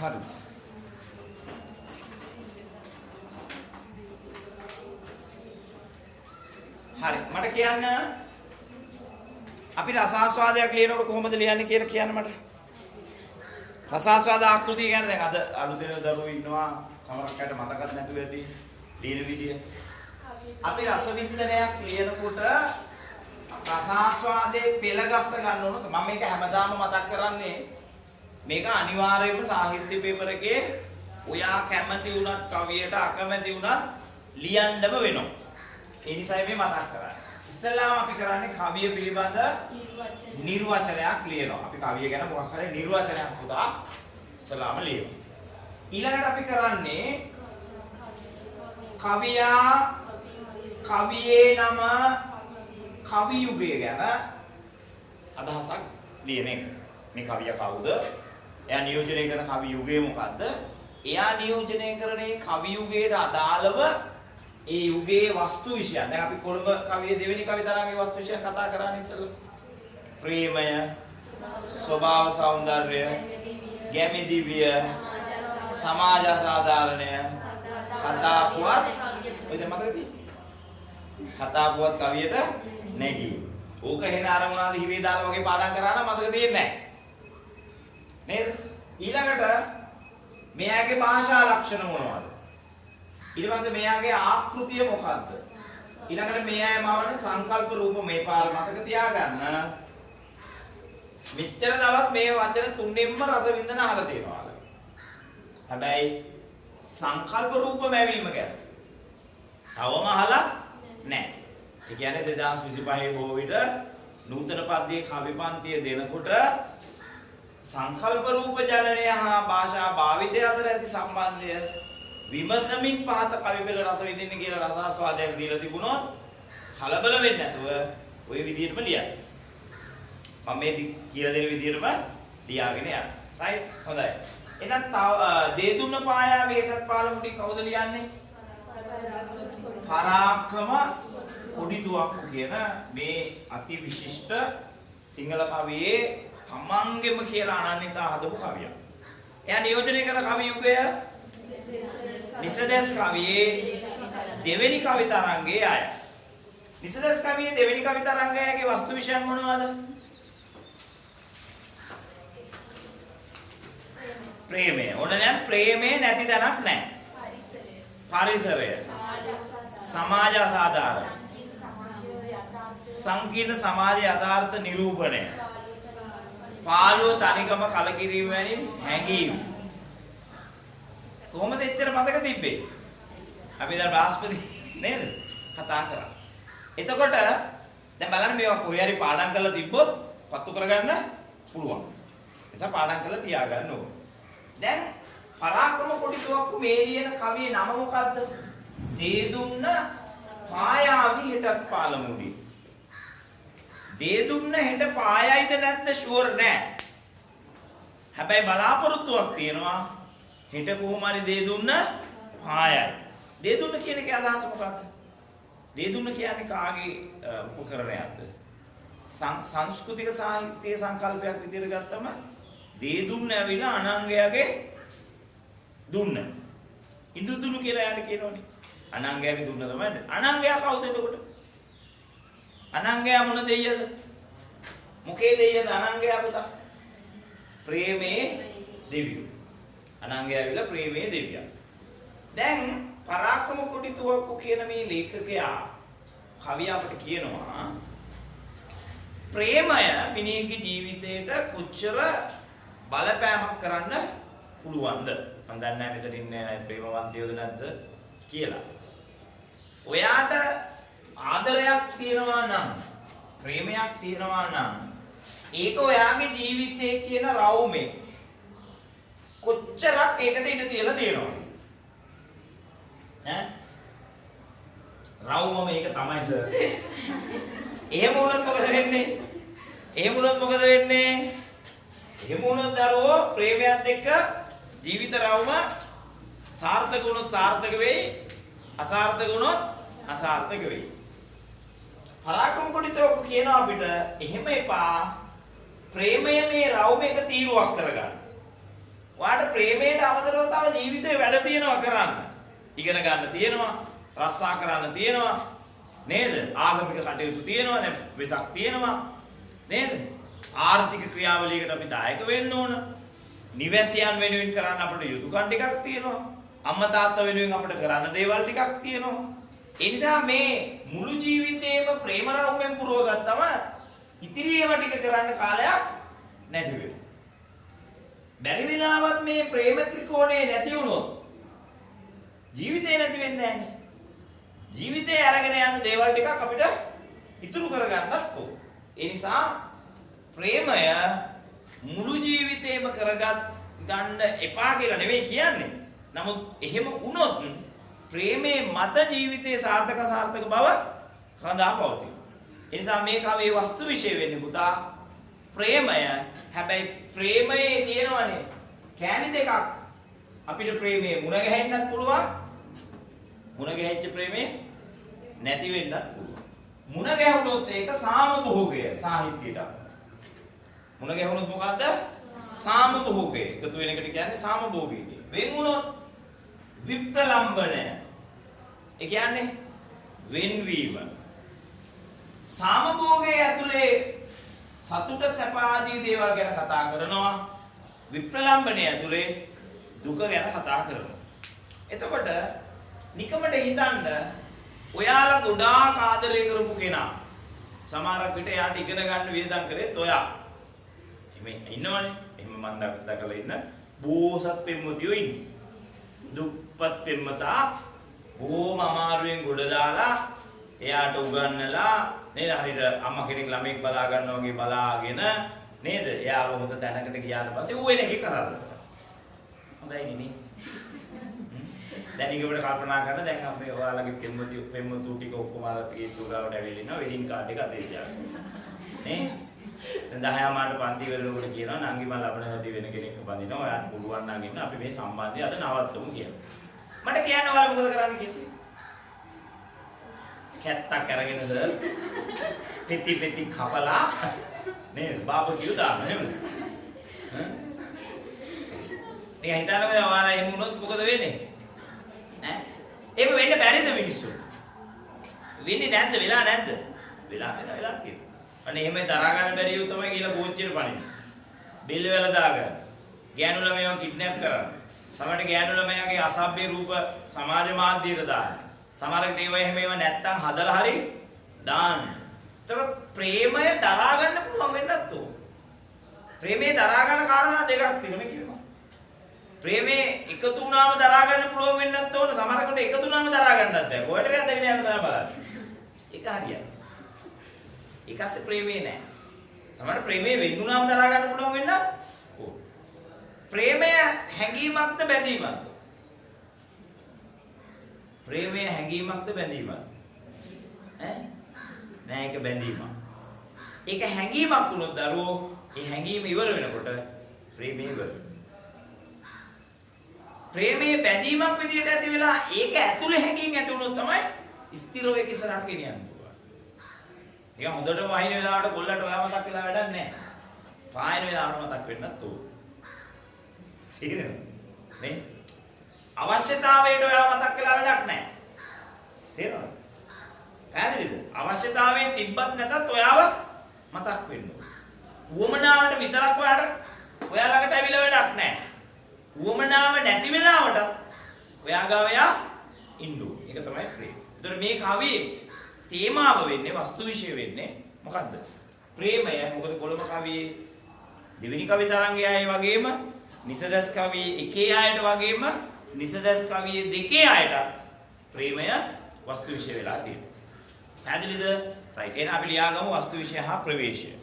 හරිද? හරි මට කියන්න අපි රසාස්වාදයක් ලියනකොට කොහොමද ලියන්නේ කියලා කියන්න මට. රසාස්වාද ආකෘතිය කියන්නේ දැන් අද අලුතෙන් දරුවෝ ඉන්නවා සමහරක් අයට මතකත් නැතුව ඇති ලියන විදිය. අපි රසවින්දනයක් ලියනකොට රසාස්වාදයේ පෙළ ගස්ස ගන්න ඕන. මම මේක හැමදාම මතක් කරන්නේ මේක අනිවාර්යයෙන්ම සාහිත්‍ය පේපර් එකේ ඔයා කැමති වුණත් කවියට අකමැති වුණත් ලියන්නම වෙනවා. ඒ නිසායි මේ මතක් කරන්නේ. ඉස්සෙල්ලාම අපි කරන්නේ කවිය පිළිබඳ නිර්වචනයක් ලියනවා. අපි කවිය ගැන මොකක් හරි නිර්වචනයක් පුතා ඉස්සෙල්ලාම ලියනවා. ඊළඟට අපි කරන්නේ කවියා කවියේ නම කවි යුගය ගැන අදහසක් ලියන එක. මේ කවියා කවුද? එයා නියෝජනය කරන කවි යුගය මොකද්ද? එයා නියෝජනය කරන කවි යුගයට අදාළව ඒ යුගයේ වස්තු විෂයන්. දැන් අපි කොළඹ කවියේ දෙවෙනි කවි තරංගයේ වස්තු විෂයන් කතා කරන්නේ ඉස්සෙල්ලා. ප්‍රේමය, ස්වභාව සෞන්දර්යය, ගැමි දිව්‍ය, සමාජ සාධාරණය, කතා පුවත් ඔයද මතකද? කතා පුවත් කවියට නැගී. ඕක එහෙන අරමුණාද හිරේ දාලා වගේ පාඩම් කරා නම් මතක දෙන්නේ නැහැ. නේද? ඊළඟට මෙයාගේ භාෂා ලක්ෂණ මොනවද? ඊට පස්සේ මෙයාගේ ආකෘතිය මොකද්ද? ඊළඟට මෙයාගේ මවන සංකල්ප රූප මේ පාර මතක තියාගන්න. මෙච්චර දවස් මේ වචන තුනෙන්ම රස විඳින අහලා තියෙනවා. හැබැයි සංකල්ප රූප මැවීම ගැන තවම අහලා නැහැ. ඒ කියන්නේ 2025 බොහෝ විට නූතන පද්‍යයේ කවි පන්තිය දෙනකොට සංකල්ප රූප ජනනය හා භාෂා භාවිතය අතර ඇති සම්බන්ධය විමසමින් පහත කවි පෙළ රස විඳින්න කියලා රසාස්වාදයක් දීලා තිබුණොත් කලබල වෙන්නේ නැතුව ওই විදිහටම ලියන්න. මම මේ කියලා දෙන විදිහටම ලියාගෙන යන්න. රයිට්? හොඳයි. එහෙනම් තව දේදුන්න පායාවේ එකත් පාලමුටි කවුද ලියන්නේ? පරාක්‍රම කොඩිතුවක්කු කියන මේ අති විශිෂ්ට සිංහල කවියේ තමන්ගෙම කියලා අනන්‍යතා හදපු කවියක්. එයා නියෝජනය කරන කවි යුගය නිසදෙස් කවියේ දෙවෙනි කවි තරංගයේ අය. නිසදෙස් කවියේ දෙවෙනි කවි තරංගයේ වස්තු විෂයන් මොනවද? ප්‍රේමය. ඕන දැන් ප්‍රේමේ නැති තැනක් නැහැ. පරිසරය. සමාජ සාධාරණ. සංකීර්ණ සමාජ යථාර්ථ නිරූපණය. පාළුව තනිකම කලකිරීම වැනි හැඟීම්. කොහොමද එච්චර මතක තිබ්බේ? අපි දැන් බ්‍රහස්පති නේද? කතා කරා. එතකොට දැන් බලන්න මේවා කොහේ හරි පාඩම් කරලා තිබ්බොත් පත්තු කරගන්න පුළුවන්. එනිසා පාඩම් කරලා තියාගන්න ඕනේ. දැන් පරාක්‍රම කොඩිතුවක්කු මේ ලියන කවියේ නම මොකද්ද? දේදුන්න පායාවි හෙටත් පාලමුඩි. දේදුන්න හෙට පායයිද නැද්ද ෂුවර් නෑ. හැබැයි බලාපොරොත්තුවක් තියෙනවා හෙට කොහොම හරි දේදුන්න පායයි. දේදුන්න කියන එකේ අදහස මොකක්ද? දේදුන්න කියන්නේ කාගේ උපකරණයක්ද? සංස්කෘතික සාහිත්‍යයේ සංකල්පයක් විදිහට ගත්තම දේදුන්න ඇවිල්ලා අනංගයාගේ දුන්න. ඉදුදුණු කියලා යන්න කියනෝනේ. අනංගයාගේ දුන්න තමයිද? අනංගයා කවුද එතකොට? අනංගයා මොන දෙයියද? මොකේ දෙයියද අනංගයා පුතා? ප්‍රේමේ දෙවියෝ. අනංගයා ඇවිල්ලා ප්‍රේමේ දෙවියා. දැන් පරාක්‍රම කොඩිතුවක්කු කියන මේ ලේඛකයා කවිය අපිට කියනවා ප්‍රේමය මිනිහගේ ජීවිතේට කොච්චර බලපෑමක් කරන්න පුළුවන්ද? මම දන්නේ නැහැ මෙතන ඉන්නේ අය ප්‍රේමවන්තයෝද නැද්ද කියලා. ඔයාට ආදරයක් තියෙනවා නම් ප්‍රේමයක් තියෙනවා නම් ඒක ඔයාගේ ජීවිතයේ කියන රවුමේ කොච්චරක් ඒකට ඉඩ තියලා තියෙනවද? ඈ රවුම මේක තමයි සර්. එහෙම වුණොත් මොකද වෙන්නේ? එහෙම වුණොත් මොකද වෙන්නේ? එහෙම වුණොත් දරුවෝ ප්‍රේමයත් එක්ක ජීවිත රවුම සාර්ථක වුණොත් සාර්ථක වෙයි, අසාර්ථක වුණොත් අසාර්ථක වෙයි. පරාක්‍රම කොඩිතුවක්කු කියනවා අපිට එහෙම එපා. ප්‍රේමය මේ රවුම එක තීරුවක් කරගන්න. ඔයාට ප්‍රේමයට අමතරව තව ජීවිතේ වැඩ තියෙනවා කරන්න. ඉගෙන ගන්න තියෙනවා, රස්සා කරන්න තියෙනවා. නේද? ආගමික කටයුතු තියෙනවා, දැන් වෙසක් තියෙනවා. නේද? ආර්ථික ක්‍රියාවලියකට අපි දායක වෙන්න ඕන. නිවැසියන් වෙනුවෙන් කරන්න අපිට යුතුයකම් ටිකක් තියෙනවා. අම්මා තාත්තා වෙනුවෙන් අපිට කරන්න දේවල් ටිකක් තියෙනවා. ඒ නිසා මේ මුළු ජීවිතේම ප්‍රේම රාමුවෙන් පුරව ගත්තම ඉතිරි ඒවා ටික කරන්න කාලයක් නැති වෙනවා. බැරි වෙලාවත් මේ ප්‍රේම ත්‍රිකෝණේ නැති වුණොත් ජීවිතේ නැති වෙන්නේ නැහැ. ජීවිතේ අරගෙන යන දේවල් ටිකක් අපිට ඉතුරු කරගන්නත් ඕන. ඒ නිසා ප්‍රේමය මුළු ජීවිතේම කරගත් ගන්න එපා කියලා නෙවෙයි කියන්නේ. නමුත් එහෙම වුණොත් ප්‍රේමයේ මත ජීවිතයේ සාර්ථක බව රඳා පවතී. ඒ නිසා මේ කවේ වස්තු විශේෂ වෙන්නේ පුතා ප්‍රේමය. හැබැයි ප්‍රේමයේ තියෙනවනේ කෑලි දෙකක්. අපිට ප්‍රේමයේ මුණ ගැහෙන්නත් පුළුවන්. මුණ ගැහිච්ච ප්‍රේමේ නැති වෙන්නත් පුළුවන්. මුණ ගැහුනොත් ඒක සාමභෝගය සාහිත්‍යයට. මුණ ගැහුනොත් මොකද්ද? සාමභෝගය. එකතු වෙන එකට කියන්නේ සාමභෝගය කියලා. වෙන් වුණොත් විප්‍රලම්බනය. ඒ කියන්නේ වෙන්වීම. සාමභෝගයේ ඇතුලේ සතුට සැප ආදී දේවල් ගැන කතා කරනවා. විප්‍රලම්බනයේ ඇතුලේ දුක ගැන කතා කරනවා. එතකොට නිකමට හිතන්න ඔයාලා ගොඩාක් ආදරය කරපු කෙනා සමහරක් විට යාට ඉගෙන ගන්න වියදම් කරේත් ඔයා. එමේ ඉන්නවනේ. එහෙම මන් දැකලා ඉන්න බෝසත් පෙම්වතියෝ ඉන්නේ. දුප්පත් පෙම්වතා බොහොම අමාරුවෙන් ගොඩ දාලා එයාට උගන්නලා නේද හරියට අම්මා කෙනෙක් ළමෙක් බලා ගන්නවා වගේ බලාගෙන නේද එයාව හොඳ තැනකට ගියාට පස්සේ ඌ එන එකේ කරලා හොඳයි නේ දැන් ඊගොඩ කල්පනා කරන දැන් අපි ඔයාලගේ පෙම්වතු ටික ඔක්කොම අරගෙන පුරාවට ඇවිල්ලා ඉනවා වෙඩින් කාඩ් එක අතේ තියාගෙන නේ දැන් 10 මාට පන්ති වලට කියනවා නංගි මම ලබනවදී වෙන කෙනෙක් බඳිනවා ඔයාට පුළුවන් නම් ඉන්න අපි මේ සම්බන්ධය අද නවත්තමු කියලා මට කියන්න ඔයාලා මොකද කරන්නේ කියලා කැත්තක් අරගෙනද පෙති කපලා නේද බාබකියු දාන්න එහෙමද නිකන් හිතන්නකෝ ඔයාලා එහෙම වුණොත් මොකද වෙන්නේ ඈ එහෙම වෙන්න බැරිද මිනිස්සු වෙන්නේ නැද්ද වෙලා නැද්ද වෙලා තියෙනවා අනේ එහෙම දරා ගන්න බැරි යු තමයි කියලා කෝච්චියට පනින්නේ බිල් වල දාගන්න ගෑනු ළමයව කිඩ්නැප් කරන්න සමහරට ගෑනු ළමයාගේ අසභ්‍ය රූප සමාජ මාධ්‍යයට දාන්න සමහරකට ඒව නැත්තම් හදලා හරි දාන්න. ඒතර ප්‍රේමය දරා ගන්න පුළුවන් වෙන්නත් ඕන. ප්‍රේමේ දරා ගන්න කාරණා දෙකක් තියෙනවා කියනවා. ප්‍රේමේ එකතු වුණාම දරා ගන්න පුළුවන් වෙන්නත් ඕන. සමහරකට එකතු වුණාම දරා ගන්නත් බෑ. කොහෙට යද්ද වෙන යන තමයි බලන්න. ඒක හරියයි. ඒකසේ ප්‍රේමේ නෑ. සමහර ප්‍රේමේ වෙන්නුනාම දරා ගන්න පුළුවන් වෙන්නත් ඕන. ප්‍රේමය හැඟීමක්ද බැඳීමක්ද? ප්‍රේමය හැඟීමක්ද බැඳීමක්ද? ඈ නෑ ඒක බැඳීමක්. ඒක හැඟීමක් වුණොත් දරුවෝ ඒ හැඟීම ඉවර වෙනකොට ප්‍රේමය ඉවර වෙනවා. ප්‍රේමයේ බැඳීමක් විදියට ඇති වෙලා ඒක ඇතුලේ හැඟීම් ඇති වුණොත් තමයි ස්ථිරව ඒක ඉස්සරහට ගෙනියන්න පුළුවන්. ඒක හොඳට වහින වෙලාවට කොල්ලට ඔයා මතක් වෙලා වැඩක් නෑ. පායන වෙලාවට මතක් වෙන්නත් ඕන. තේරෙනවද? නේ? අවශ්‍යතාවයට ඔයා මතක් වෙලා වැඩක් නැහැ. තේරෙනවද? පැහැදිලිද? අවශ්‍යතාවයෙන් තිබ්බත් නැතත් ඔයාව මතක් වෙන්න ඕන. උවමනාවට විතරක් ඔයා ළඟට ඇවිල්ලා වැඩක් නැහැ. උවමනාව නැති වෙලාවට ඔයා ගාව ඉන්න ඕන. ඒක තමයි ප්‍රේම. ඒතර මේ කවියේ තේමාව වෙන්නේ වස්තු විශේෂ වෙන්නේ මොකද්ද? ප්‍රේමය. මොකද කොළඹ කවියේ දෙවෙනි කවි තරංගයයි වගේම නිසදස් කවියේ එකේ ආයත වගේම නිසදස් කවියේ දෙකේ ආයත ප්‍රේමය වස්තු විශේෂ වෙලා තියෙනවා. පැහැදිලිද? රයිට්. එහෙනම් අපි ලියාගමු වස්තු විශේෂ හා ප්‍රවේශය.